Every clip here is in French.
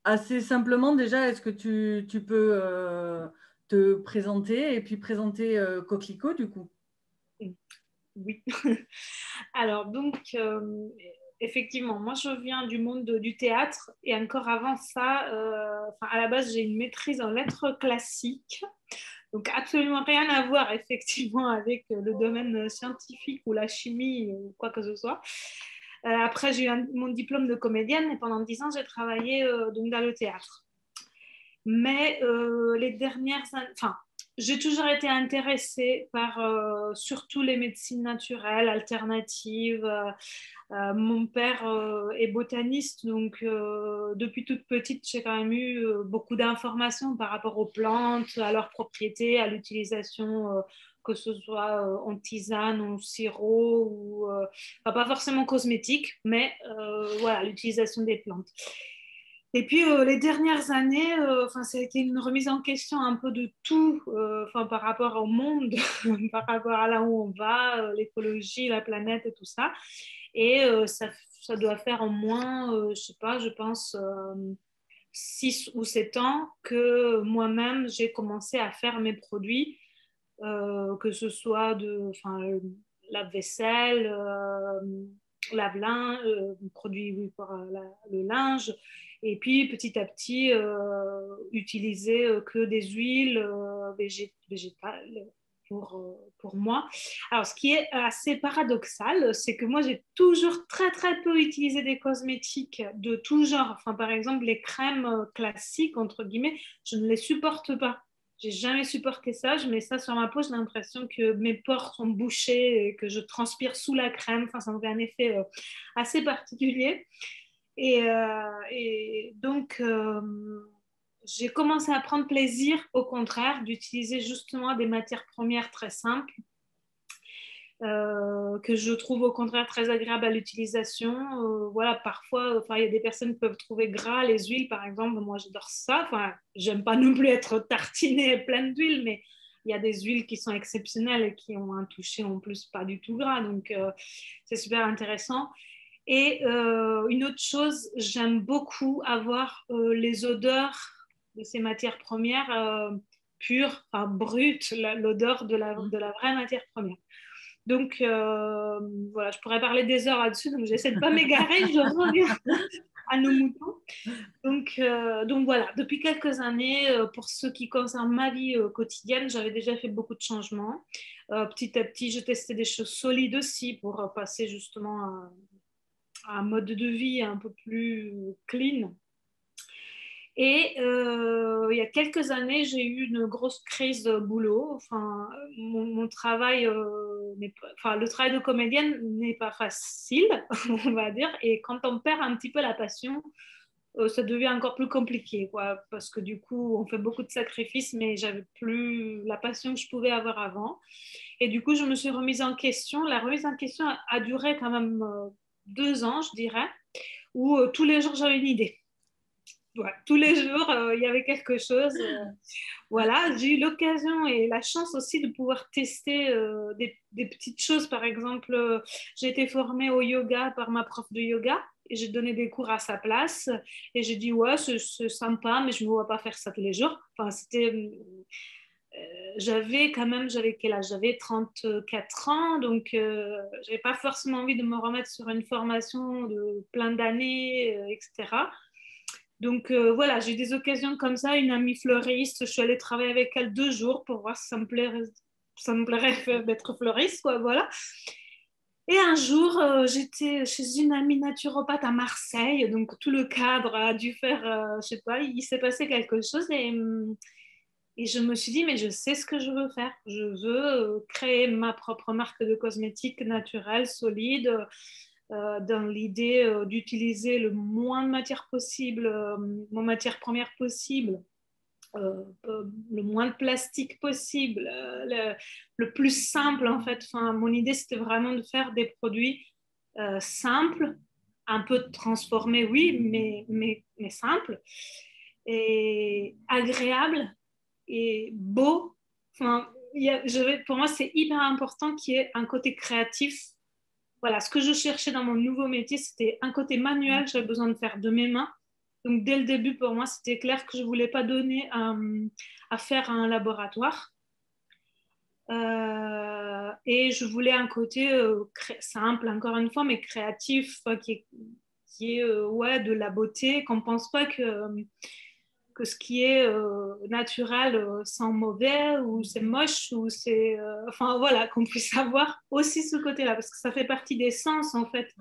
assez simplement, déjà, est-ce que tu peux te présenter et puis présenter Coquelicot, du coup? Oui. Alors, donc, effectivement, moi, je viens du monde du théâtre et encore avant ça, enfin, à la base, j'ai une maîtrise en lettres classiques. Donc, absolument rien à voir, effectivement, avec le domaine scientifique ou la chimie ou quoi que ce soit. Après, j'ai eu mon diplôme de comédienne et pendant 10 ans, j'ai travaillé donc dans le théâtre. Mais les dernières années, enfin, j'ai toujours été intéressée par surtout les médecines naturelles, alternatives. Mon père est botaniste, donc depuis toute petite, j'ai quand même eu beaucoup d'informations par rapport aux plantes, à leurs propriétés, à l'utilisation, que ce soit en tisane, en sirop, ou enfin, pas forcément cosmétique, mais voilà, l'utilisation des plantes. Et puis les dernières années, enfin, ça a été une remise en question un peu de tout, enfin, par rapport au monde, par rapport à là où on va, l'écologie, la planète et tout ça. Et ça doit faire au moins, je sais pas, je pense 6 ou 7 ans que moi-même j'ai commencé à faire mes produits, que ce soit enfin, lave-vaisselle, lave-linge, produits oui, pour le linge, et puis petit à petit utiliser que des huiles végétales pour moi. Alors, ce qui est assez paradoxal, c'est que moi, j'ai toujours très, très peu utilisé des cosmétiques de tout genre. Enfin, par exemple, les crèmes classiques, entre guillemets, je ne les supporte pas. J'ai jamais supporté ça. Je mets ça sur ma peau, j'ai l'impression que mes pores sont bouchés et que je transpire sous la crème. Enfin, ça me fait un effet assez particulier. Et donc, j'ai commencé à prendre plaisir, au contraire, d'utiliser justement des matières premières très simples, que je trouve au contraire très agréable à l'utilisation. Voilà, parfois, enfin, il y a des personnes qui peuvent trouver gras les huiles, par exemple. Moi, j'adore ça. Enfin, j'aime pas non plus être tartinée pleine d'huile, mais il y a des huiles qui sont exceptionnelles et qui ont un toucher en plus pas du tout gras. Donc, c'est super intéressant. Et une autre chose, j'aime beaucoup avoir les odeurs de ces matières premières pures, enfin brutes, l'odeur de la vraie matière première. Donc, voilà, je pourrais parler des heures là-dessus, donc j'essaie de ne pas m'égarer, je reviens à nos moutons. Donc voilà, depuis quelques années, pour ce qui concerne ma vie quotidienne, j'avais déjà fait beaucoup de changements. Petit à petit, je testais des choses solides aussi pour passer justement à un mode de vie un peu plus clean. Et il y a quelques années, j'ai eu une grosse crise de boulot. Enfin, mon travail, enfin, le travail de comédienne n'est pas facile, on va dire. Et quand on perd un petit peu la passion, ça devient encore plus compliqué, quoi, parce que du coup, on fait beaucoup de sacrifices, mais j'avais plus la passion que je pouvais avoir avant. Et du coup, je me suis remise en question. La remise en question a duré quand même 2 ans, je dirais, où tous les jours j'avais une idée. Ouais, tous les jours, il y avait quelque chose. Voilà, j'ai eu l'occasion et la chance aussi de pouvoir tester des petites choses. Par exemple, j'ai été formée au yoga par ma prof de yoga et j'ai donné des cours à sa place. Et j'ai dit, ouais, c'est sympa, mais je ne me vois pas faire ça tous les jours. Enfin, c'était. J'avais quand même, j'avais quel âge? J'avais 34 ans, donc je n'avais pas forcément envie de me remettre sur une formation de plein d'années, etc. Donc voilà, j'ai eu des occasions comme ça, une amie fleuriste, je suis allée travailler avec elle 2 jours pour voir si ça me plairait d'être fleuriste, quoi, voilà. Et un jour, j'étais chez une amie naturopathe à Marseille, donc tout le cadre a dû faire, je sais pas, il s'est passé quelque chose et je me suis dit, mais je sais ce que je veux faire. Je veux créer ma propre marque de cosmétiques naturelle, solide, dans l'idée d'utiliser le moins de matière possible, mon matière première possible, le moins de plastique possible, le plus simple en fait. Enfin, mon idée c'était vraiment de faire des produits simples, un peu transformés, oui, mais simples et agréables et beaux. Enfin, pour moi, c'est hyper important qu'il y ait un côté créatif. Voilà, ce que je cherchais dans mon nouveau métier, c'était un côté manuel, j'avais besoin de faire de mes mains, Donc, dès le début, pour moi, c'était clair que je ne voulais pas donner à faire à un laboratoire. Et je voulais un côté simple, encore une fois, mais créatif, qui est ouais, de la beauté, qu'on ne pense pas que ce qui est naturel sent mauvais ou c'est moche ou c'est enfin voilà, qu'on puisse avoir aussi ce côté-là parce que ça fait partie des sens en fait,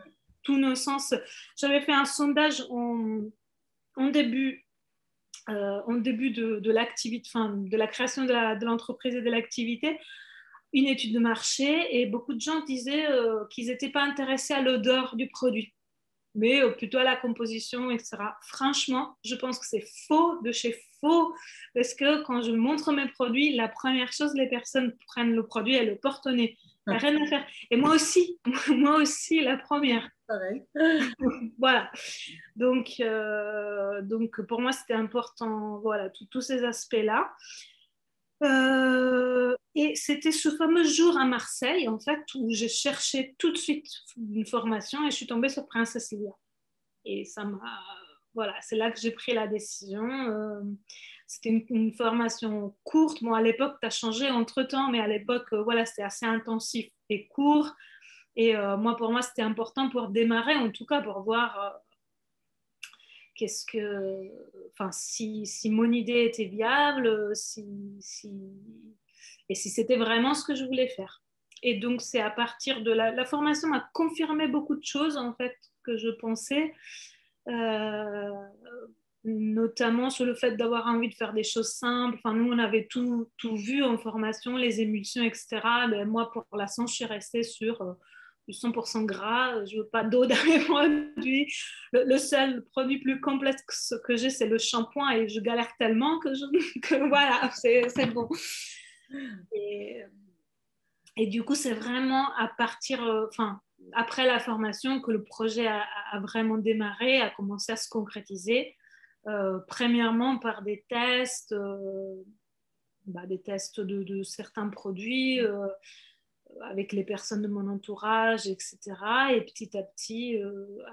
tous nos sens. J'avais fait un sondage en début de l'activité, enfin, de la création de l'entreprise et de l'activité, une étude de marché, et beaucoup de gens disaient qu'ils n'étaient pas intéressés à l'odeur du produit, mais plutôt à la composition, etc. Franchement, je pense que c'est faux de chez faux, parce que quand je montre mes produits, la première chose, les personnes prennent le produit et le portent au nez. Il n'y a rien à faire. Et moi aussi, moi aussi, la première. Pareil. Voilà. Donc pour moi, c'était important, voilà, tous ces aspects-là. Et c'était ce fameux jour à Marseille, en fait, où j'ai cherché tout de suite une formation et je suis tombée sur Princesse Lia. Et ça m'a, voilà, c'est là que j'ai pris la décision. C'était une formation courte. Bon, à l'époque, tu as changé entre-temps, mais à l'époque, voilà, c'était assez intensif et court. Et pour moi, c'était important pour démarrer, en tout cas, pour voir qu'est-ce que, enfin, si mon idée était viable, et si c'était vraiment ce que je voulais faire. Et donc, c'est à partir de la formation m'a confirmé beaucoup de choses, en fait, que je pensais, euh, notamment sur le fait d'avoir envie de faire des choses simples. Enfin, nous, on avait tout vu en formation, les émulsions, etc. Mais moi, pour l'instant, je suis restée sur du 100% gras. Je veux pas d'eau dans mes produits. Le seul produit plus complexe que j'ai, c'est le shampoing et je galère tellement que voilà, c'est bon. Et, et du coup, c'est vraiment à partir, enfin, après la formation que le projet a vraiment démarré, a commencé à se concrétiser. Premièrement par des tests de certains produits avec les personnes de mon entourage, etc. Et petit à petit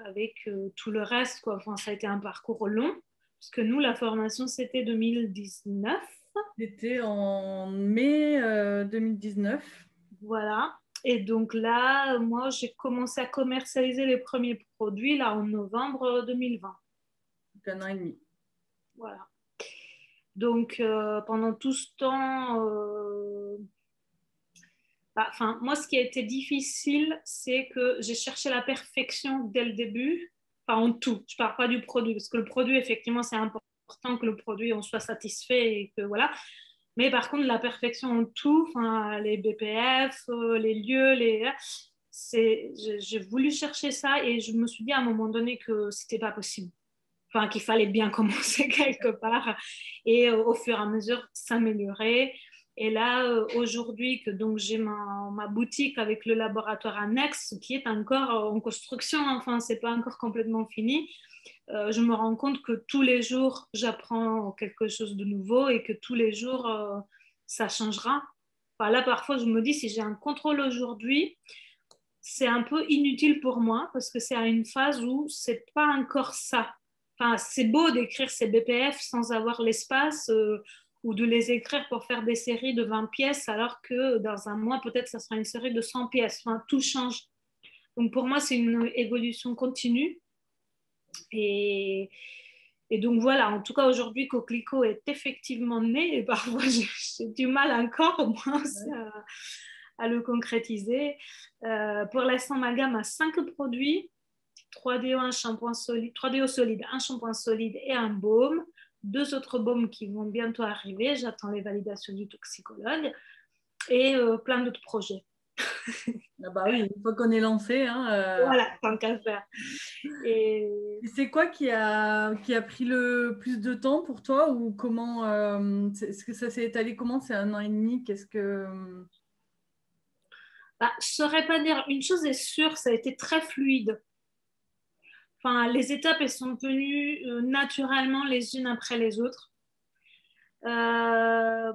avec tout le reste, quoi. Enfin, ça a été un parcours long, parce que nous, la formation, c'était 2019. C'était en mai 2019. Voilà. Et donc là, moi, j'ai commencé à commercialiser les premiers produits là en novembre 2020. Donc un an et demi. Voilà. Donc pendant tout ce temps, moi, ce qui a été difficile, c'est que j'ai cherché la perfection dès le début, enfin en tout. Je ne parle pas du produit, parce que le produit, effectivement, c'est important que le produit, on soit satisfait et que voilà. Mais par contre, la perfection en tout, enfin, les BPF, les lieux, j'ai voulu chercher ça et je me suis dit à un moment donné que c'était pas possible. Enfin, qu'il fallait bien commencer quelque part et au fur et à mesure s'améliorer. Et là, aujourd'hui, que donc j'ai ma boutique avec le laboratoire annexe qui est encore en construction, enfin, c'est pas encore complètement fini. Je me rends compte que tous les jours, j'apprends quelque chose de nouveau et que tous les jours, ça changera. Enfin, là, parfois, je me dis, si j'ai un contrôle aujourd'hui, c'est un peu inutile pour moi parce que c'est à une phase où c'est pas encore ça. Enfin, c'est beau d'écrire ces BPF sans avoir l'espace ou de les écrire pour faire des séries de 20 pièces alors que dans un mois, peut-être, ça sera une série de 100 pièces. Enfin, tout change. Donc, pour moi, c'est une évolution continue. Et, et donc voilà, en tout cas aujourd'hui, Coquelicot est effectivement né et parfois j'ai du mal encore moi, à le concrétiser. Pour l'instant, ma gamme a 5 produits, 3DO, un shampoing solide, 3DO solide, un shampoing solide et un baume. 2 autres baumes qui vont bientôt arriver, j'attends les validations du toxicologue et plein d'autres projets. Ah bah oui, une fois qu'on est lancé. Hein, Voilà, tant qu'à faire. Et Et c'est quoi qui a pris le plus de temps pour toi ou comment est-ce que ça s'est étalé comment? C'est un an et demi. Qu'est-ce que je ne saurais pas dire. Une chose est sûre, ça a été très fluide. Enfin, les étapes, elles sont venues naturellement les unes après les autres. Là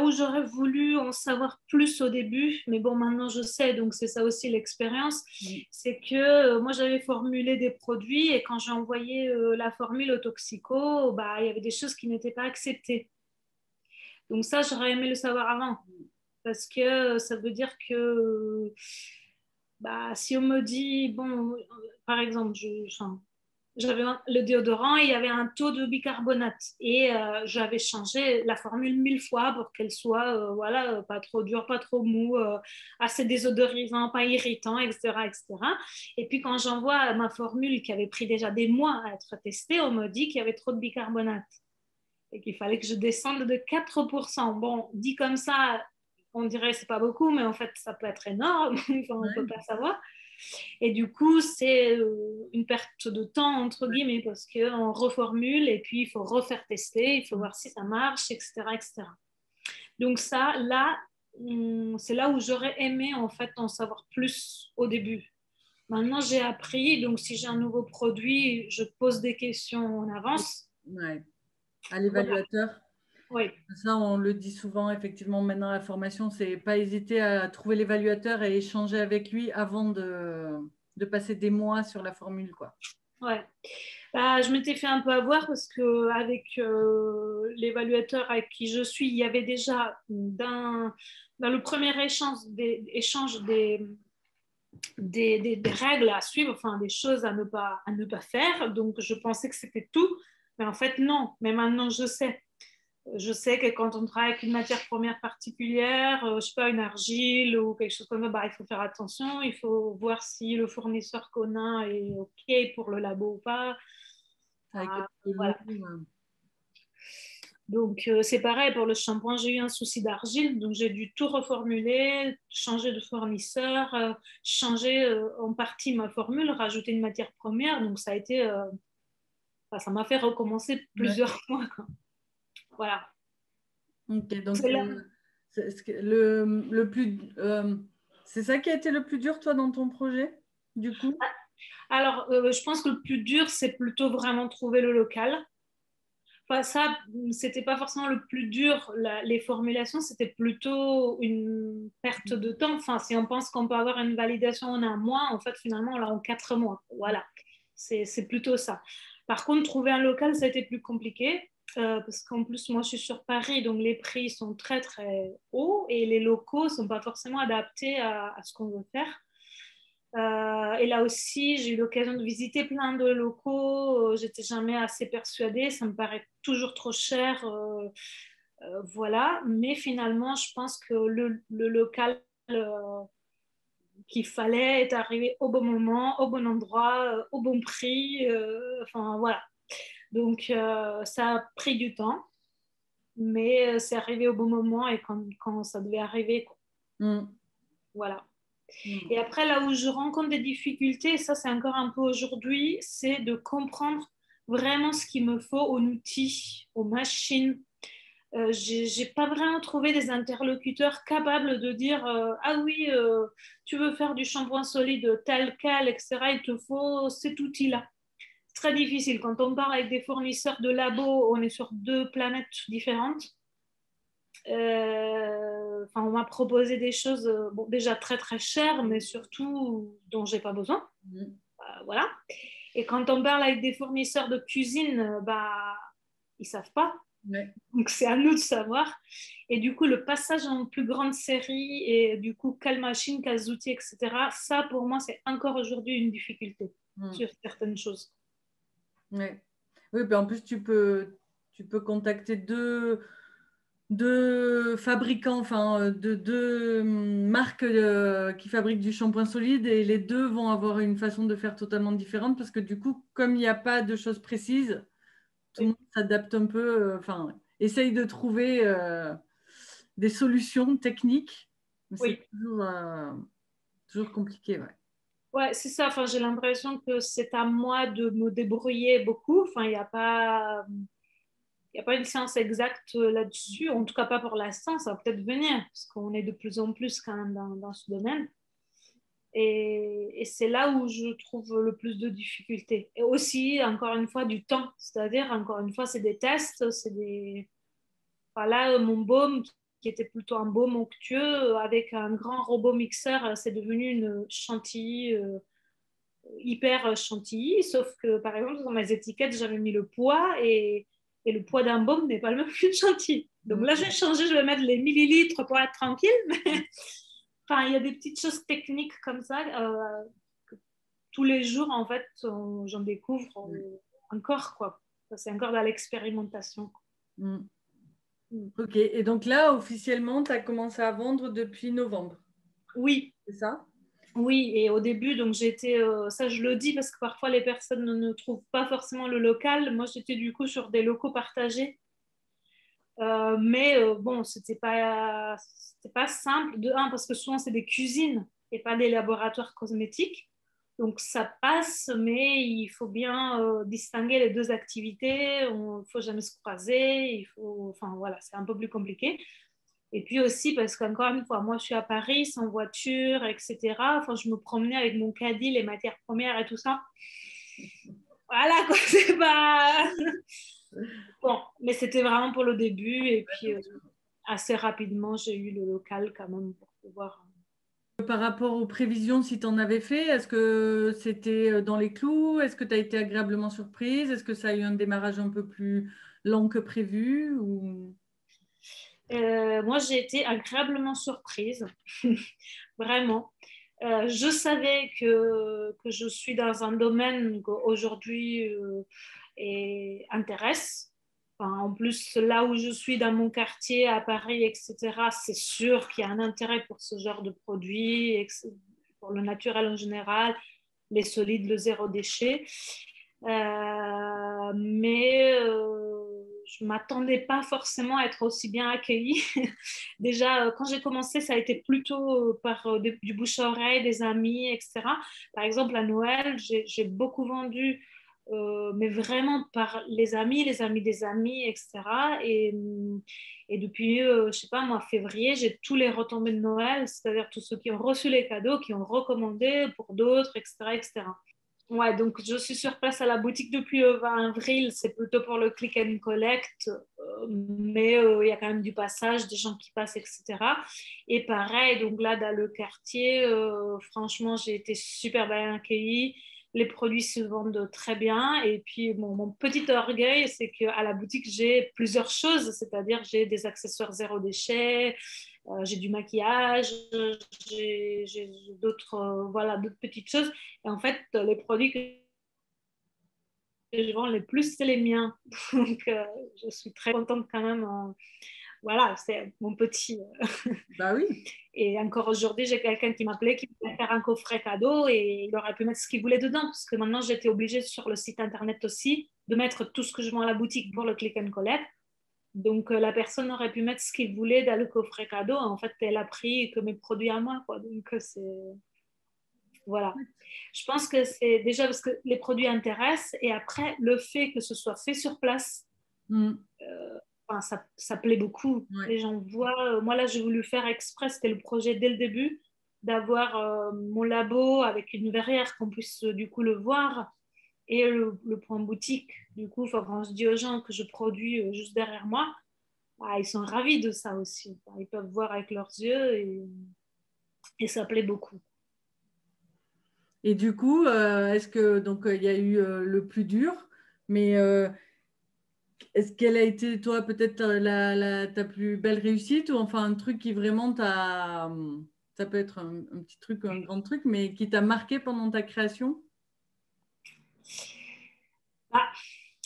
où j'aurais voulu en savoir plus au début, mais bon, maintenant je sais, donc c'est ça aussi l'expérience, c'est que moi j'avais formulé des produits et quand j'ai envoyé la formule au toxico, bah, il y avait des choses qui n'étaient pas acceptées. Donc ça, j'aurais aimé le savoir avant, parce que ça veut dire que bah, si on me dit, bon, par exemple, enfin, j'avais le déodorant et il y avait un taux de bicarbonate et j'avais changé la formule 1000 fois pour qu'elle soit voilà, pas trop dure, pas trop mou, assez désodorisant, pas irritant, etc., etc. Et puis quand j'envoie ma formule qui avait pris déjà des mois à être testée, on me dit qu'il y avait trop de bicarbonate et qu'il fallait que je descende de 4%. Bon, dit comme ça, on dirait que c'est pas beaucoup, mais en fait ça peut être énorme, enfin, on ne peut pas savoir. Et du coup, c'est une perte de temps, entre guillemets, parce qu'on reformule et puis il faut refaire tester, il faut voir si ça marche, etc. etc. Donc ça, là, c'est là où j'aurais aimé en fait en savoir plus au début. Maintenant, j'ai appris, donc si j'ai un nouveau produit, je pose des questions en avance. Ouais. À l'évaluateur. Voilà. Oui. Ça, on le dit souvent, effectivement, maintenant, la formation, c'est pas hésiter à trouver l'évaluateur et échanger avec lui avant de passer des mois sur la formule, quoi. Ouais. Bah, je m'étais fait un peu avoir parce qu'avec l'évaluateur avec qui je suis, il y avait déjà dans le premier échange des règles à suivre, enfin des choses à ne pas faire. Donc je pensais que c'était tout, mais en fait non. Mais maintenant je sais. Je sais que quand on travaille avec une matière première particulière, je sais pas, une argile ou quelque chose comme ça, bah, il faut faire attention. Il faut voir si le fournisseur qu'on a est OK pour le labo ou pas. Avec Ah, l'eau, voilà. Donc, c'est pareil pour le shampoing. J'ai eu un souci d'argile, donc j'ai dû tout reformuler, changer de fournisseur, changer en partie ma formule, rajouter une matière première. Donc, ça a été, ça m'a fait recommencer plusieurs fois, quoi. Voilà. Ok, donc C'est là. le plus, c'est ça qui a été le plus dur, toi, dans ton projet, du coup? Alors, je pense que le plus dur, c'est plutôt vraiment trouver le local. Enfin, ça, c'était pas forcément le plus dur, les formulations, c'était plutôt une perte de temps. Enfin, si on pense qu'on peut avoir une validation en un mois, en fait, finalement, on l'a en 4 mois. Voilà, c'est plutôt ça. Par contre, trouver un local, ça a été plus compliqué. Parce qu'en plus, moi, je suis sur Paris, donc les prix sont très, très hauts et les locaux ne sont pas forcément adaptés à ce qu'on veut faire. Et là aussi, j'ai eu l'occasion de visiter plein de locaux. J'étais jamais assez persuadée. Ça me paraît toujours trop cher. Voilà. Mais finalement, je pense que le local qu'il fallait est arrivé au bon moment, au bon endroit, au bon prix. Enfin, voilà. Donc, ça a pris du temps, mais c'est arrivé au bon moment et quand ça devait arriver, quoi. Voilà. Et après, là où je rencontre des difficultés, et ça c'est encore un peu aujourd'hui, c'est de comprendre vraiment ce qu'il me faut en outils, aux machines. J'ai pas vraiment trouvé des interlocuteurs capables de dire ah oui, tu veux faire du shampoing solide tel quel, etc. Il te faut cet outil-là. C'est très difficile. Quand on parle avec des fournisseurs de labo, on est sur deux planètes différentes. Enfin, on m'a proposé des choses bon, déjà très très chères, mais surtout dont j'ai pas besoin. Voilà. Et quand on parle avec des fournisseurs de cuisine, bah, ils savent pas. Ouais. Donc c'est à nous de savoir. Et du coup, le passage en plus grande série et du coup, quelle machine, quels outils, etc. Ça, pour moi, c'est encore aujourd'hui une difficulté sur certaines choses. Ouais. Oui, puis en plus, tu peux contacter deux fabricants, enfin, deux marques qui fabriquent du shampoing solide et les deux vont avoir une façon de faire totalement différente parce que du coup, comme il n'y a pas de choses précises, tout le Oui. monde s'adapte un peu, enfin, essaye de trouver des solutions techniques, mais c'est Oui. toujours compliqué, ouais. Ouais, c'est ça. Enfin, j'ai l'impression que c'est à moi de me débrouiller beaucoup. Enfin, il y a pas une science exacte là-dessus, en tout cas pas pour l'instant, ça va peut-être venir, parce qu'on est de plus en plus quand même dans ce domaine. Et c'est là où je trouve le plus de difficultés. Et aussi, encore une fois, du temps. C'est-à-dire, encore une fois, c'est des tests, c'est des... Voilà, mon baume, qui était plutôt un baume onctueux, avec un grand robot mixeur, c'est devenu une chantilly hyper chantilly, sauf que par exemple dans mes étiquettes j'avais mis le poids et le poids d'un baume n'est pas le même qu'une chantilly. Donc là je vais changer, je vais mettre les millilitres pour être tranquille, mais enfin il y a des petites choses techniques comme ça que tous les jours en fait j'en découvre encore quoi. C'est encore dans l'expérimentation. Mm. Ok, et donc là officiellement tu as commencé à vendre depuis novembre, Oui. c'est ça? Oui, et au début, donc j'étais, ça je le dis parce que parfois les personnes ne trouvent pas forcément le local. Moi, j'étais du coup sur des locaux partagés. Mais bon, c'était pas simple. De un, parce que souvent c'est des cuisines et pas des laboratoires cosmétiques. Donc ça passe, mais il faut bien distinguer les deux activités. Il ne faut jamais se croiser. Enfin voilà, c'est un peu plus compliqué. Et puis aussi parce qu'encore une fois, moi je suis à Paris sans voiture, etc. Enfin, je me promenais avec mon caddie, les matières premières et tout ça. Voilà quoi, c'est pas. Bon, mais c'était vraiment pour le début. Et puis assez rapidement, j'ai eu le local quand même pour pouvoir. Par rapport aux prévisions, si tu en avais fait, est-ce que c'était dans les clous? Est-ce que tu as été agréablement surprise? Est-ce que ça a eu un démarrage un peu plus lent que prévu ou... Moi, j'ai été agréablement surprise, vraiment. Je savais que je suis dans un domaine qu'aujourd'hui intéresse. Enfin, en plus, là où je suis dans mon quartier, à Paris, etc., c'est sûr qu'il y a un intérêt pour ce genre de produits, pour le naturel en général, les solides, le zéro déchet. Mais je ne m'attendais pas forcément à être aussi bien accueillie. Déjà, quand j'ai commencé, ça a été plutôt par du bouche à oreille, des amis, etc. Par exemple, à Noël, j'ai beaucoup vendu, mais vraiment par les amis des amis, etc. Et depuis, je ne sais pas, moi, février, j'ai tous les retombées de Noël, c'est-à-dire tous ceux qui ont reçu les cadeaux, qui ont recommandé pour d'autres, etc., etc. Ouais, donc je suis sur place à la boutique depuis le 20 avril. C'est plutôt pour le click and collect, mais il y a quand même du passage, des gens qui passent, etc. Et pareil, donc là, dans le quartier, franchement, j'ai été super bien accueillie. Les produits se vendent très bien. Et puis, bon, mon petit orgueil, c'est qu'à la boutique, j'ai plusieurs choses, c'est-à-dire j'ai des accessoires zéro déchet, j'ai du maquillage, j'ai d'autres voilà, d'autres petites choses. Et en fait, les produits que je vends les plus, c'est les miens. Donc, je suis très contente quand même. Voilà, c'est mon petit. Bah oui. Et encore aujourd'hui, j'ai quelqu'un qui m'appelait, qui voulait faire un coffret cadeau et il aurait pu mettre ce qu'il voulait dedans. Parce que maintenant, j'étais obligée sur le site internet aussi de mettre tout ce que je vends à la boutique pour le click and collect. Donc, la personne aurait pu mettre ce qu'il voulait dans le coffret cadeau. En fait, elle a pris que mes produits à moi. Quoi. Donc, c'est. Voilà. Je pense que c'est déjà parce que les produits intéressent et après, le fait que ce soit fait sur place, enfin, ça plaît beaucoup. Ouais. Les gens voient. Moi, là, j'ai voulu faire exprès, c'était le projet dès le début, d'avoir mon labo avec une verrière qu'on puisse du coup le voir et le point boutique. Du coup, quand je dis aux gens que je produis juste derrière moi, bah, ils sont ravis de ça aussi. Enfin, ils peuvent voir avec leurs yeux et ça plaît beaucoup. Et du coup, est-ce que donc il y a eu le plus dur, mais est-ce qu'elle a été toi peut-être ta plus belle réussite ou enfin un truc qui vraiment t'a, ça peut être un petit truc, un grand truc, mais qui t'a marqué pendant ta création? Ah,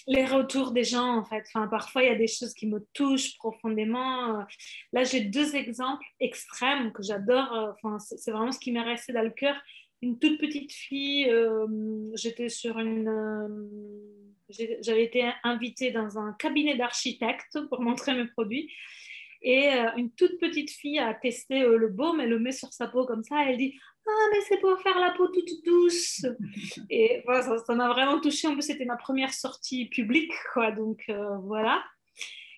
les retours des gens, en fait. Enfin, parfois, il y a des choses qui me touchent profondément. Là, j'ai deux exemples extrêmes que j'adore. Enfin, c'est vraiment ce qui m'est resté dans le cœur. Une toute petite fille, j'étais sur j'avais été invitée dans un cabinet d'architecte pour montrer mes produits. Et une toute petite fille a testé le baume, elle le met sur sa peau comme ça, elle dit ah, mais c'est pour faire la peau toute douce. Et voilà, ça m'a vraiment touchée. En plus, c'était ma première sortie publique, quoi. Donc voilà.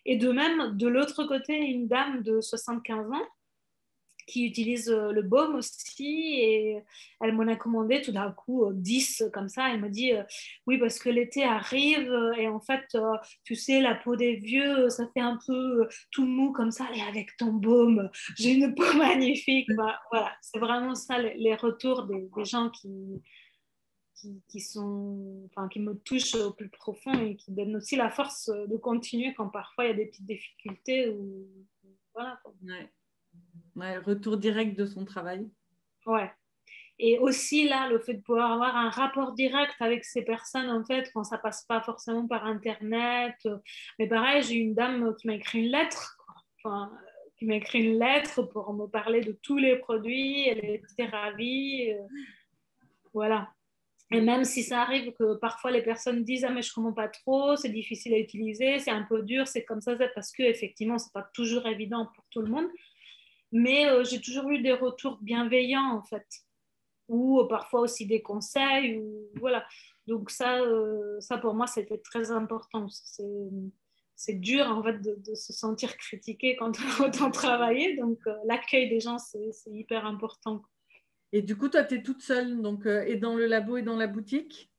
Et de même, de l'autre côté, une dame de 75 ans qui utilise le baume aussi, et elle m'en a commandé tout d'un coup 10 comme ça. Elle m'a dit oui, parce que l'été arrive et en fait, tu sais, la peau des vieux, ça fait un peu tout mou comme ça, et avec ton baume, j'ai une peau magnifique. Bah, voilà, c'est vraiment ça les retours des gens qui sont, enfin, qui me touchent au plus profond et qui donnent aussi la force de continuer quand parfois il y a des petites difficultés ou voilà. Ouais. Ouais, retour direct de son travail. Ouais. Et aussi là, le fait de pouvoir avoir un rapport direct avec ces personnes, en fait, quand ça passe pas forcément par Internet. Mais pareil, j'ai une dame qui m'a écrit une lettre, quoi. Enfin, qui m'a écrit une lettre pour me parler de tous les produits. Elle était ravie. Voilà. Et même si ça arrive que parfois les personnes disent ah mais je ne comprends pas trop, c'est difficile à utiliser, c'est un peu dur, c'est comme ça, c'est parce que effectivement c'est pas toujours évident pour tout le monde. Mais j'ai toujours eu des retours bienveillants en fait, ou parfois aussi des conseils, ou voilà. Donc ça pour moi c'était très important. C'est dur en fait de se sentir critiqué quand on a autant travaillé, donc l'accueil des gens c'est hyper important. Et du coup, toi, tu es toute seule, donc, et dans le labo et dans la boutique?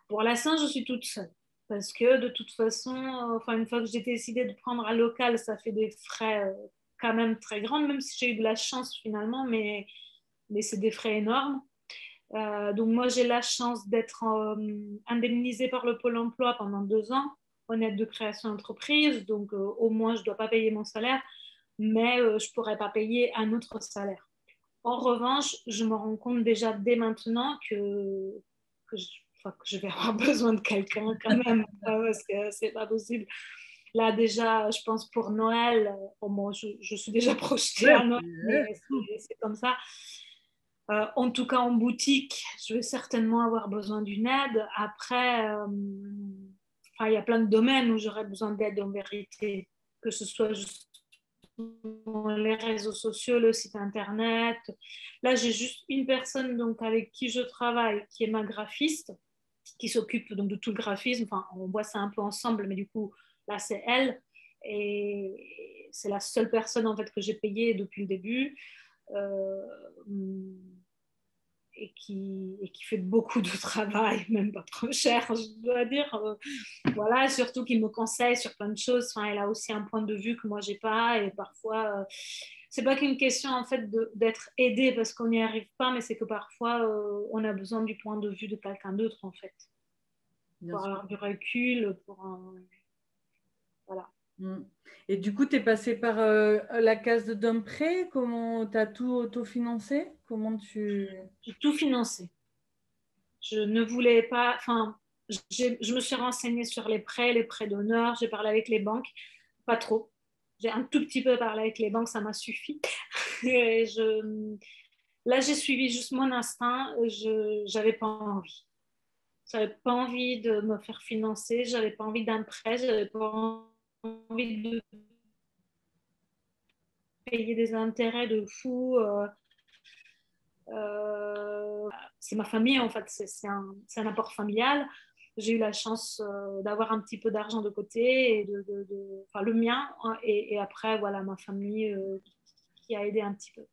Pour l'instant, je suis toute seule. Parce que de toute façon, enfin, une fois que j'ai décidé de prendre un local, ça fait des frais quand même très grands, même si j'ai eu de la chance finalement, mais c'est des frais énormes. Donc moi, j'ai la chance d'être indemnisée par le Pôle emploi pendant 2 ans en aide de création d'entreprise. Donc au moins, je ne dois pas payer mon salaire, mais je ne pourrais pas payer un autre salaire. En revanche, je me rends compte déjà dès maintenant que je vais avoir besoin de quelqu'un quand même, parce que c'est pas possible. Là, déjà, je pense pour Noël, bon, je suis déjà projetée à Noël, mais c'est comme ça. En tout cas, en boutique, je vais certainement avoir besoin d'une aide. Après, enfin, il y a plein de domaines où j'aurais besoin d'aide en vérité, que ce soit juste les réseaux sociaux, le site internet. Là, j'ai juste une personne donc, avec qui je travaille, qui est ma graphiste, qui s'occupe donc de tout le graphisme. Enfin, on voit ça un peu ensemble, mais du coup, là, c'est elle. Et c'est la seule personne en fait que j'ai payée depuis le début. Euh, et qui fait beaucoup de travail, même pas trop cher, je dois dire. Voilà, surtout qu'il me conseille sur plein de choses. Enfin, elle a aussi un point de vue que moi, j'ai pas. Et parfois, c'est pas qu'une question en fait d'être aidé parce qu'on n'y arrive pas, mais c'est que parfois, on a besoin du point de vue de quelqu'un d'autre, en fait. Pour avoir du recul, voilà. Et du coup, tu es passé par la case d'un prêt. Comment tu as tout autofinancé? Comment tu… J'ai tout financé. Je ne voulais pas, enfin, je me suis renseignée sur les prêts d'honneur, j'ai parlé avec les banques, pas trop. J'ai un tout petit peu parlé avec les banques, ça m'a suffi. Et là, j'ai suivi juste mon instinct, je n'avais pas envie. J'avais pas envie de me faire financer, j'avais pas envie d'un prêt, j'avais pas envie de payer des intérêts de fou. C'est ma famille en fait, c'est un apport familial. J'ai eu la chance d'avoir un petit peu d'argent de côté, et enfin, le mien, hein, et après voilà ma famille qui a aidé un petit peu.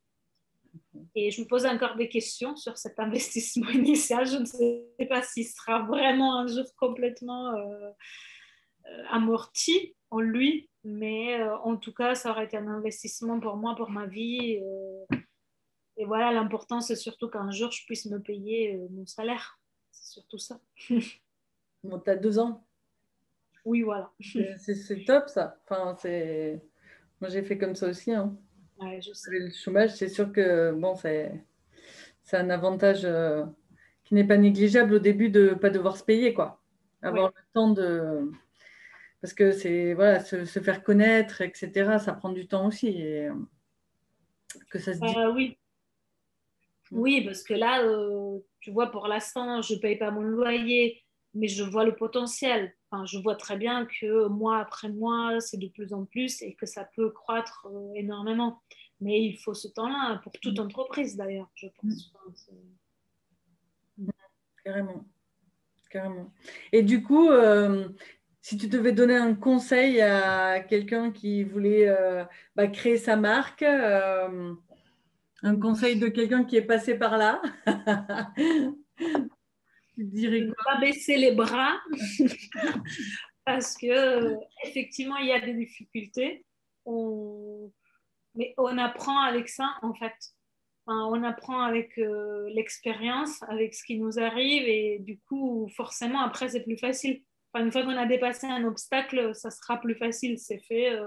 Et je me pose encore des questions sur cet investissement initial. Je ne sais pas s'il sera vraiment un jour complètement amorti en lui, mais en tout cas, ça aurait été un investissement pour moi, pour ma vie. Et voilà, l'important, c'est surtout qu'un jour, je puisse me payer mon salaire. C'est surtout ça. Bon, tu as 2 ans. Oui, voilà. C'est top ça. Enfin, moi, j'ai fait comme ça aussi. Hein. Ouais, je sais. Le chômage, c'est sûr que bon, c'est un avantage qui n'est pas négligeable au début de ne pas devoir se payer, quoi. Avoir Ouais. le temps de… Parce que c'est, voilà, se faire connaître, etc., ça prend du temps aussi. Et, que ça se dit. Oui. Oui, parce que là, tu vois, pour l'instant, je ne paye pas mon loyer, mais je vois le potentiel. Enfin, je vois très bien que mois après mois, c'est de plus en plus et que ça peut croître énormément. Mais il faut ce temps-là pour toute entreprise, d'ailleurs, je pense. Enfin, Carrément, carrément. Et du coup, si tu devais donner un conseil à quelqu'un qui voulait créer sa marque, Un conseil de quelqu'un qui est passé par là. Tu dirais Ne quoi? pas baisser les bras parce que effectivement il y a des difficultés. Mais on apprend avec ça en fait. Enfin, on apprend avec l'expérience, avec ce qui nous arrive et du coup forcément après c'est plus facile. Enfin, une fois qu'on a dépassé un obstacle, ça sera plus facile, c'est fait.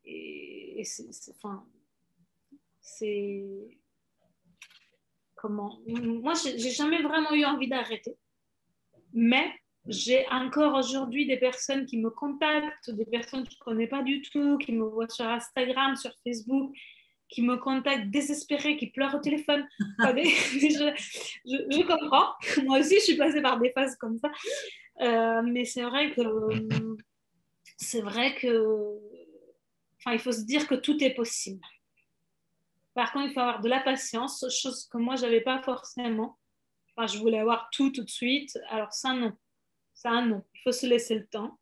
Et enfin, c'est comment. Moi, j'ai jamais vraiment eu envie d'arrêter, mais j'ai encore aujourd'hui des personnes qui me contactent, des personnes que je ne connais pas du tout, qui me voient sur Instagram, sur Facebook, qui me contactent désespérées, qui pleurent au téléphone. Enfin, je comprends. Moi aussi, je suis passée par des phases comme ça. Mais c'est vrai que, enfin, il faut se dire que tout est possible. Par contre, il faut avoir de la patience, chose que moi, je n'avais pas forcément. Enfin, je voulais avoir tout de suite. Alors ça, non. Ça, non. Il faut se laisser le temps.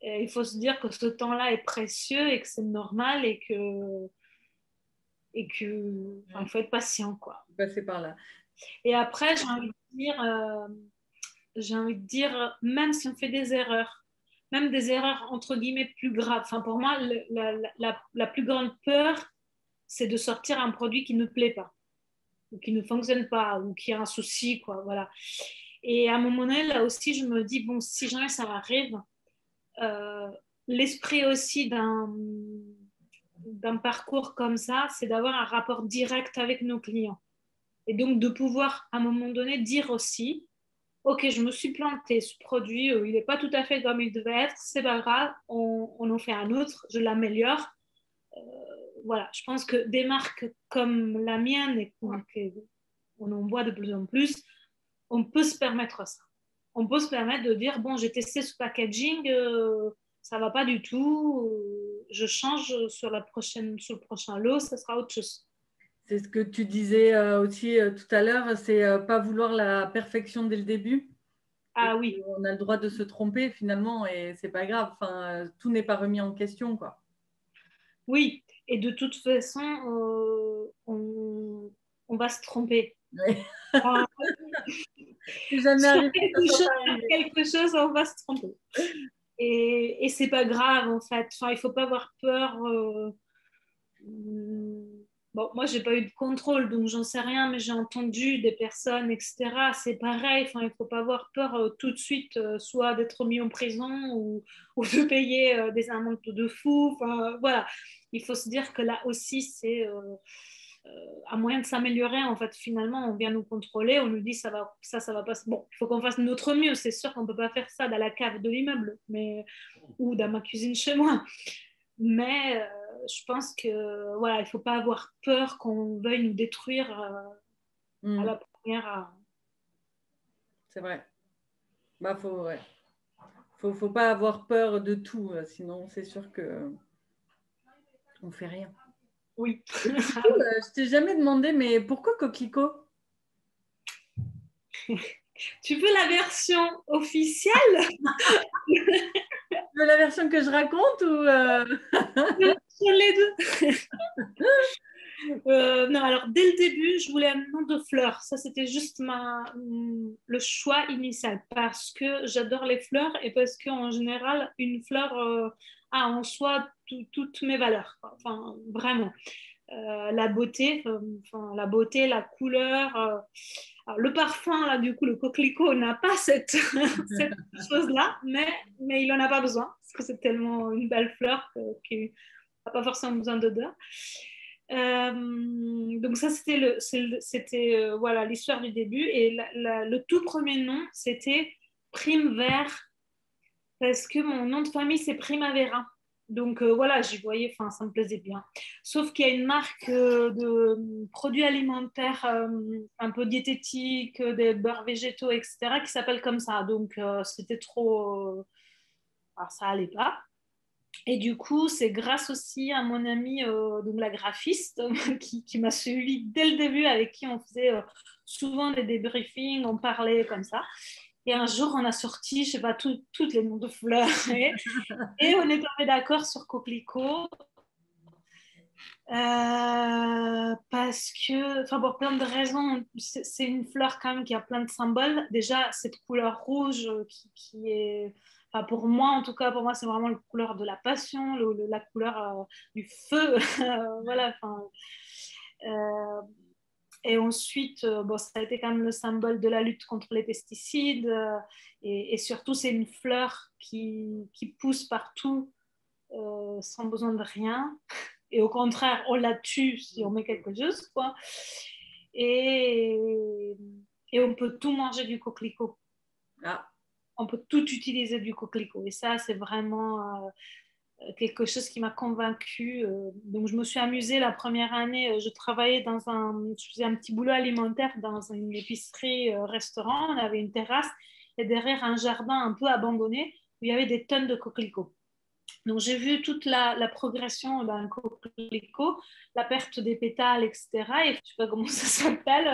Et il faut se dire que ce temps-là est précieux et que c'est normal enfin, il faut être patient, quoi. Passer par là. Et après, j'ai envie de dire, même si on fait des erreurs, même des erreurs entre guillemets plus graves. Enfin, pour moi, la plus grande peur, c'est de sortir un produit qui ne plaît pas, ou qui ne fonctionne pas, ou qui a un souci, quoi. Voilà. Et à un moment donné, là aussi, je me dis, bon, si jamais ça arrive, euh, l'esprit aussi d'un parcours comme ça, c'est d'avoir un rapport direct avec nos clients. Et donc de pouvoir, à un moment donné, dire aussi, OK, je me suis plantée, ce produit, il n'est pas tout à fait comme il devait être, c'est pas grave, on en fait un autre, je l'améliore. Euh, voilà, je pense que des marques comme la mienne, et qu'on en voit de plus en plus, on peut se permettre ça. On peut se permettre de dire, bon, j'ai testé ce packaging, ça ne va pas du tout, je change sur le prochain lot, ça sera autre chose. C'est ce que tu disais aussi tout à l'heure, c'est pas vouloir la perfection dès le début. Et Ah oui, on a le droit de se tromper finalement et c'est pas grave. Enfin, tout n'est pas remis en question, quoi. oui. Et de toute façon, on va se tromper. Ouais. Enfin, C'est jamais sur arrivé que ça soit pas arrivé. quelque chose, on va se tromper. Et c'est pas grave en fait. Enfin, il faut pas avoir peur. Bon, moi, j'ai pas eu de contrôle, donc j'en sais rien, mais j'ai entendu des personnes, etc. C'est pareil. Enfin, il faut pas avoir peur tout de suite, soit d'être mis en prison ou de payer des amendes de fou. Enfin, voilà. Il faut se dire que là aussi, c'est à moyen de s'améliorer. En fait, finalement, on vient nous contrôler, on nous dit ça va pas. Bon, il faut qu'on fasse notre mieux. C'est sûr qu'on peut pas faire ça dans la cave de l'immeuble, mais ou dans ma cuisine chez moi. Mais je pense que voilà, il faut pas avoir peur qu'on veuille nous détruire à la première. C'est vrai. Bah, ouais. Faut pas avoir peur de tout, sinon c'est sûr que on fait rien. Oui. Et du coup, je t'ai jamais demandé, mais pourquoi coquelicot? Tu veux la version officielle? Tu veux la version que je raconte ou Sur les deux. Non, alors dès le début, je voulais un nom de fleur. Ça, c'était juste le choix initial parce que j'adore les fleurs et parce qu'en général, une fleur a en soi toutes mes valeurs. Enfin, vraiment. La beauté, la couleur. Alors, le parfum, là, du coup, le coquelicot n'a pas cette chose-là, mais il n'en a pas besoin parce que c'est tellement une belle fleur qu'il n'a pas forcément besoin d'odeur. Donc ça, c'était voilà, l'histoire du début. Et le tout premier nom, c'était Prime Vert, parce que mon nom de famille, c'est Primavera. Donc voilà, j'y voyais, enfin, ça me plaisait bien. Sauf qu'il y a une marque de produits alimentaires un peu diététiques, des beurres végétaux, etc., qui s'appelle comme ça. Donc c'était trop... alors ça allait pas. Et du coup, c'est grâce aussi à mon amie, donc la graphiste, qui m'a suivi dès le début, avec qui on faisait souvent des débriefings, on parlait comme ça. Et un jour, on a sorti, je sais pas, toutes les noms de fleurs. Et on est tombé d'accord sur coquelicot. Parce que, enfin, pour plein de raisons, c'est une fleur quand même qui a plein de symboles. Déjà, cette couleur rouge qui est, enfin, pour moi en tout cas, pour moi, c'est vraiment la couleur de la passion, la couleur du feu. Voilà, enfin. Euh, et ensuite, bon, ça a été quand même le symbole de la lutte contre les pesticides. Et surtout, c'est une fleur qui pousse partout sans besoin de rien. Et au contraire, on la tue si on met quelque chose, quoi. Et, et on peut tout manger du coquelicot. Ah, On peut tout utiliser du coquelicot. Et ça, c'est vraiment quelque chose qui m'a convaincue. Donc, je me suis amusée la première année. Je travaillais je faisais un petit boulot alimentaire dans une épicerie-restaurant. On avait une terrasse et derrière un jardin un peu abandonné où il y avait des tonnes de coquelicots. Donc, j'ai vu toute la progression d'un coquelicot, la perte des pétales, etc. Et je ne sais pas comment ça s'appelle,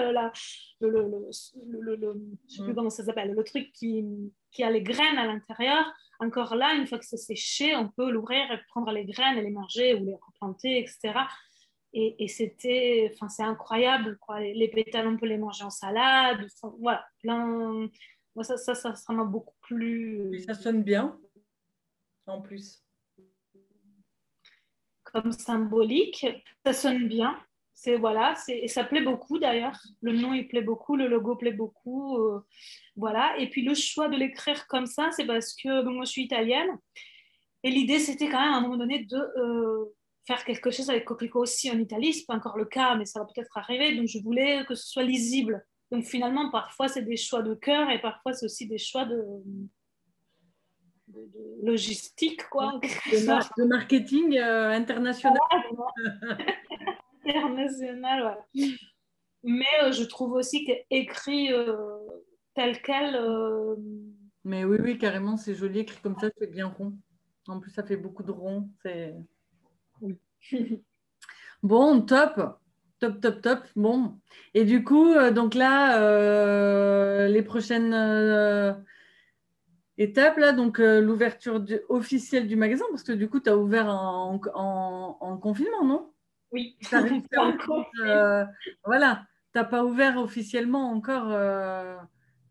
je sais plus comment ça s'appelle, le truc qui a les graines à l'intérieur. Encore là, une fois que c'est séché, on peut l'ouvrir et prendre les graines et les manger ou les replanter, etc. Et c'était, enfin, c'est incroyable, quoi. Les pétales, on peut les manger en salade. Enfin, voilà, plein. Moi, ça m'a beaucoup puis plu ça sonne bien, en plus. comme symbolique. Ça sonne bien. Voilà, et ça plaît beaucoup d'ailleurs. Le nom il plaît beaucoup, le logo plaît beaucoup, voilà. Et puis le choix de l'écrire comme ça, c'est parce que moi je suis italienne et l'idée c'était quand même à un moment donné de faire quelque chose avec coquelicot aussi en Italie. C'est pas encore le cas, mais ça va peut-être arriver. Donc je voulais que ce soit lisible. Donc finalement, parfois c'est des choix de cœur et parfois c'est aussi des choix de logistique, quoi, en quelque sorte. De marketing international. International, voilà. Mais je trouve aussi qu'écrit tel quel, Mais oui, oui, carrément, c'est joli écrit comme ça, c'est bien rond. En plus, ça fait beaucoup de ronds. C'est bon, top, top, top, top. Bon, et du coup, donc là, les prochaines étapes là, donc l'ouverture officielle du magasin, parce que du coup, tu as ouvert en confinement, non? oui, Tu as réussi à pas ouvrir, encore. voilà, t'as pas ouvert officiellement encore,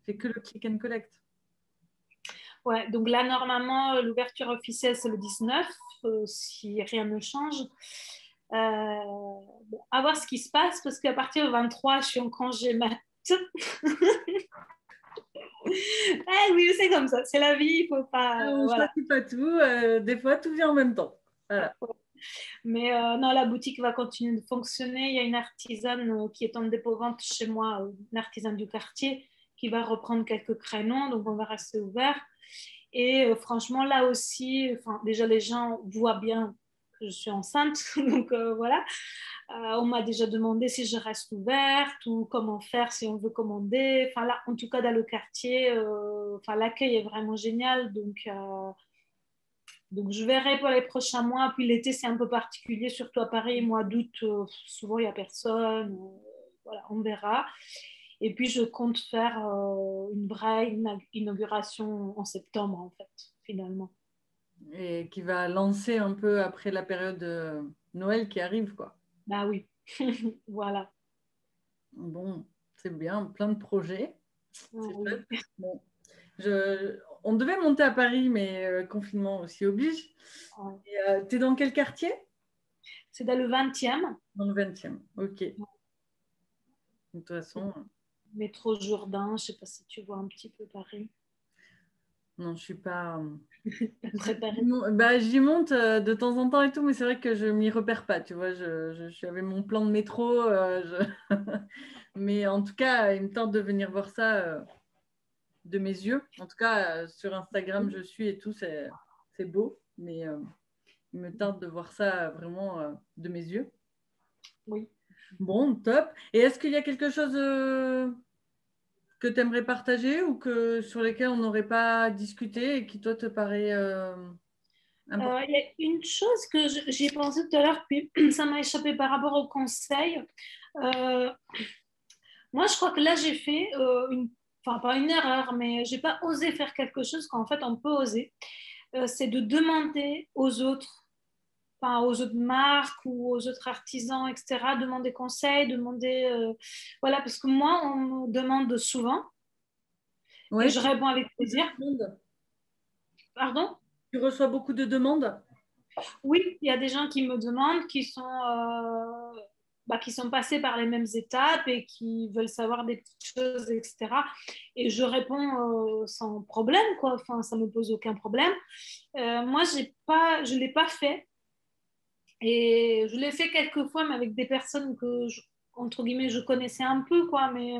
c'est que le click and collect. Ouais, donc là, normalement, l'ouverture officielle, c'est le 19, si rien ne change. Bon, à voir ce qui se passe, parce qu'à partir du 23, je suis en congé mat. Oui, c'est comme ça, c'est la vie, il faut pas. On ne Voilà. choisit pas tout, des fois, tout vient en même temps. Voilà. Mais non, la boutique va continuer de fonctionner. Il y a une artisane qui est en dépôt-vente chez moi, une artisane du quartier, qui va reprendre quelques créneaux, donc on va rester ouvert. Et franchement, là aussi, enfin, déjà les gens voient bien que je suis enceinte, donc voilà. On m'a déjà demandé si je reste ouverte ou comment faire si on veut commander. Enfin là, en tout cas dans le quartier, enfin l'accueil est vraiment génial, donc je verrai pour les prochains mois. Puis l'été c'est un peu particulier, surtout à Paris, mois d'août, souvent il y a personne. Voilà, on verra. Et puis, je compte faire une vraie inauguration en septembre, en fait, finalement. Et qui va lancer un peu après la période de Noël qui arrive, quoi. Bah oui, voilà. Bon, c'est bien, plein de projets. C'est chouette. Oui. Bon, on devait monter à Paris, mais confinement aussi oblige. Tu es dans quel quartier? C'est dans le 20e, Dans le 20e. Ok. De toute façon, métro Jourdain. Je ne sais pas si tu vois un petit peu Paris. non, je suis pas. Préparé. Bah, j'y monte de temps en temps et tout, mais c'est vrai que je m'y repère pas, tu vois. Je suis avec mon plan de métro. Mais en tout cas, il me tente de venir voir ça de mes yeux. En tout cas, sur Instagram, je suis et tout, c'est beau, mais il me tente de voir ça vraiment de mes yeux. Oui. Bon, top. Et est-ce qu'il y a quelque chose que tu aimerais partager ou sur lesquels on n'aurait pas discuté et qui, toi, te paraît important? Il y a une chose que j'y ai pensé tout à l'heure, puis ça m'a échappé par rapport au conseil. Euh, Moi, je crois que là, j'ai fait enfin pas une erreur, mais j'ai pas osé faire quelque chose qu'en fait on peut oser. C'est de demander aux autres enfin, aux autres marques ou aux autres artisans, etc. Demander conseil, voilà, parce que moi, on me demande souvent et Ouais, je réponds avec plaisir. demandes. Pardon? Tu reçois beaucoup de demandes? Oui, il y a des gens qui me demandent, qui sont passés par les mêmes étapes et qui veulent savoir des petites choses, etc. Et je réponds sans problème, quoi. Enfin, ça me pose aucun problème. Moi, je l'ai pas fait. Et je l'ai fait quelques fois, mais avec des personnes entre guillemets, je connaissais un peu, quoi. Mais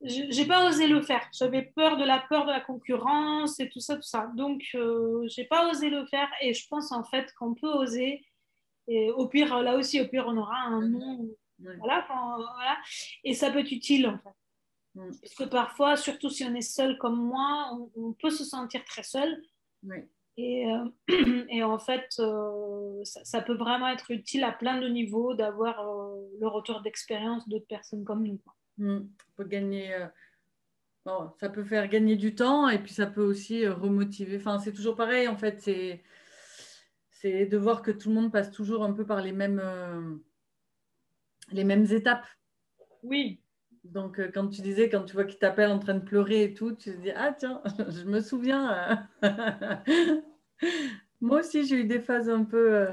j'ai pas osé le faire. J'avais peur de la concurrence et tout ça, tout ça. Donc, j'ai pas osé le faire. Et je pense en fait qu'on peut oser. Et au pire, là aussi, au pire, on aura un nom. Ouais. Voilà, enfin, voilà. Et ça peut être utile en fait. Mm. Parce que parfois, surtout si on est seul comme moi, on peut se sentir très seul. Ouais. Et, et en fait, ça peut vraiment être utile à plein de niveaux d'avoir le retour d'expérience d'autres personnes comme nous, quoi. Mm. On peut gagner, bon, ça peut faire gagner du temps et puis ça peut aussi remotiver. Enfin, c'est toujours pareil en fait. C'est de voir que tout le monde passe toujours un peu par les mêmes étapes. Oui, Donc, quand tu disais, quand tu vois qu'il t'appelle en train de pleurer et tout, tu te dis, ah tiens, je me souviens. Moi aussi, j'ai eu des phases un peu.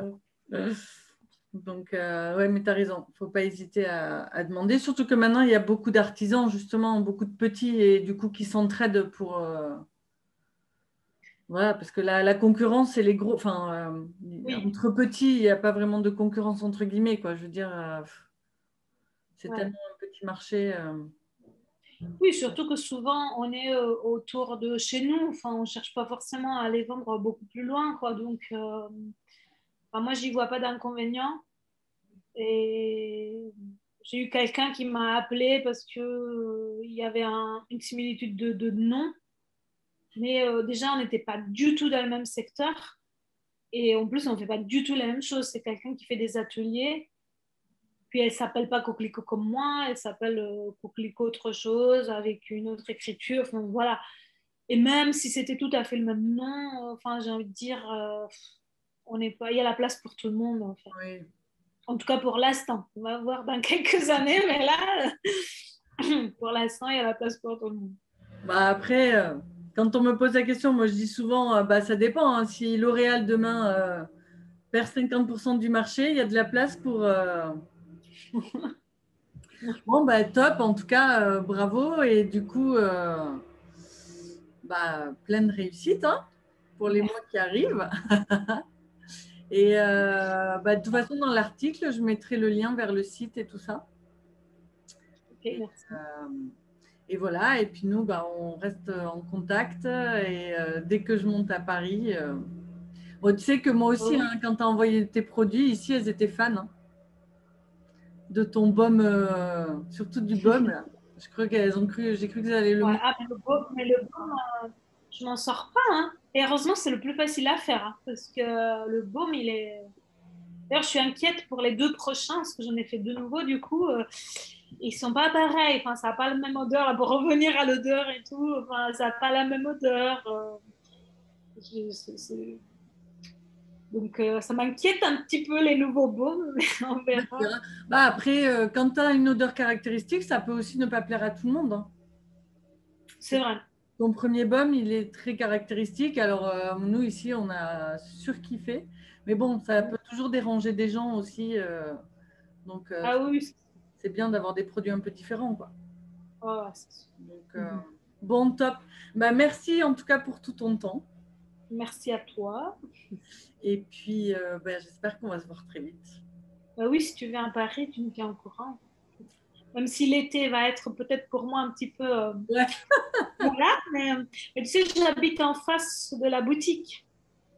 Donc, ouais, mais tu as raison. Il ne faut pas hésiter à demander. Surtout que maintenant, il y a beaucoup d'artisans, justement, beaucoup de petits et du coup qui s'entraident pour. Voilà, parce que la concurrence, c'est les gros. Enfin, oui, entre petits, il n'y a pas vraiment de concurrence, entre guillemets, quoi. Je veux dire, c'est ouais. tellement un petit marché. Oui, surtout que souvent on est autour de chez nous. Enfin, on cherche pas forcément à aller vendre beaucoup plus loin, quoi. Donc, enfin, moi, j'y vois pas d'inconvénient. Et j'ai eu quelqu'un qui m'a appelé parce que il y avait une similitude de nom, mais déjà on n'était pas du tout dans le même secteur. Et en plus, on ne fait pas du tout la même chose. C'est quelqu'un qui fait des ateliers. Puis elle ne s'appelle pas Coquelicot comme moi, elle s'appelle Coquelicot autre chose, avec une autre écriture. Enfin, voilà. Et même si c'était tout à fait le même nom, enfin, j'ai envie de dire, on n'est pas, il y a la place pour tout le monde, en fait. Oui. En tout cas pour l'instant. On va voir dans quelques années, mais là, pour l'instant, il y a la place pour tout le monde. Bah après, quand on me pose la question, moi je dis souvent, bah, ça dépend, hein. Si L'Oréal demain perd 50% du marché, il y a de la place pour. Bon, bah top, en tout cas, bravo. Et du coup, bah, pleine réussite hein, pour les mois qui arrivent. Et bah, de toute façon, dans l'article, je mettrai le lien vers le site et tout ça. Ok, Et, merci. et voilà, et puis nous, bah, on reste en contact. Et dès que je monte à Paris, bon, tu sais que moi aussi, Oui. hein, quand tu as envoyé tes produits, ici, elles étaient fans hein, de ton baume, surtout du baume. Là. Je crois qu'elles ont cru, j'ai cru qu'elles allaient le Ouais. manger. Ah, mais le baume, je m'en sors pas, hein. Et heureusement, c'est le plus facile à faire, hein, parce que le baume, il est. D'ailleurs, je suis inquiète pour les deux prochains, parce que j'en ai fait deux nouveaux, du coup, ils sont pas pareils. Enfin, ça n'a pas la même odeur. Là, pour revenir à l'odeur et tout, enfin, ça n'a pas la même odeur. Donc, ça m'inquiète un petit peu les nouveaux baumes, mais on Bah, tu verra. verras. Bah, après, quand tu as une odeur caractéristique, ça peut aussi ne pas plaire à tout le monde. Hein. C'est vrai. Ton premier baume, il est très caractéristique. Alors, nous, ici, on a surkiffé. Mais bon, ça peut toujours déranger des gens aussi. Donc, Ah oui, c'est bien d'avoir des produits un peu différents. Quoi. oh, Donc, bon, top. Bah, merci en tout cas pour tout ton temps. merci à toi. Et puis, bah, j'espère qu'on va se voir très vite. Bah oui, si tu viens à Paris, tu me tiens au courant. Même si l'été va être peut-être pour moi un petit peu Ouais, voilà, mais tu sais, j'habite en face de la boutique.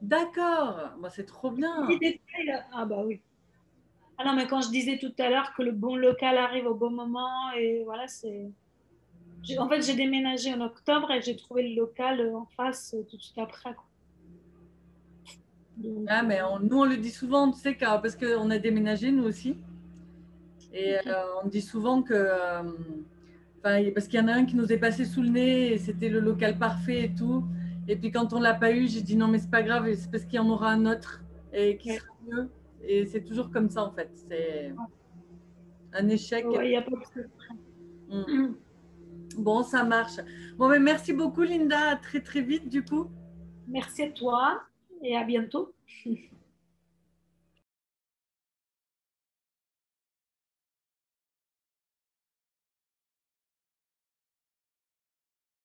d'accord. Bah, c'est trop Petit bien. détail. Ah bah oui. Ah non, mais quand je disais tout à l'heure que le bon local arrive au bon moment, et voilà, En fait, j'ai déménagé en octobre et j'ai trouvé le local en face tout de suite après, quoi. Donc, Ah, mais nous, on le dit souvent, tu sais, parce qu'on a déménagé, nous aussi. Et ok. on dit souvent que. Parce qu'il y en a un qui nous est passé sous le nez et c'était le local parfait et tout. Et puis quand on ne l'a pas eu, j'ai dit non, mais c'est pas grave, c'est parce qu'il y en aura un autre et qui Ouais. sera mieux. Et c'est toujours comme ça en fait. C'est un échec. Ouais, il n'y a pas de secret. Mm. Bon, ça marche. Bon, mais merci beaucoup, Linda. À très, très vite, du coup. Merci à toi et à bientôt.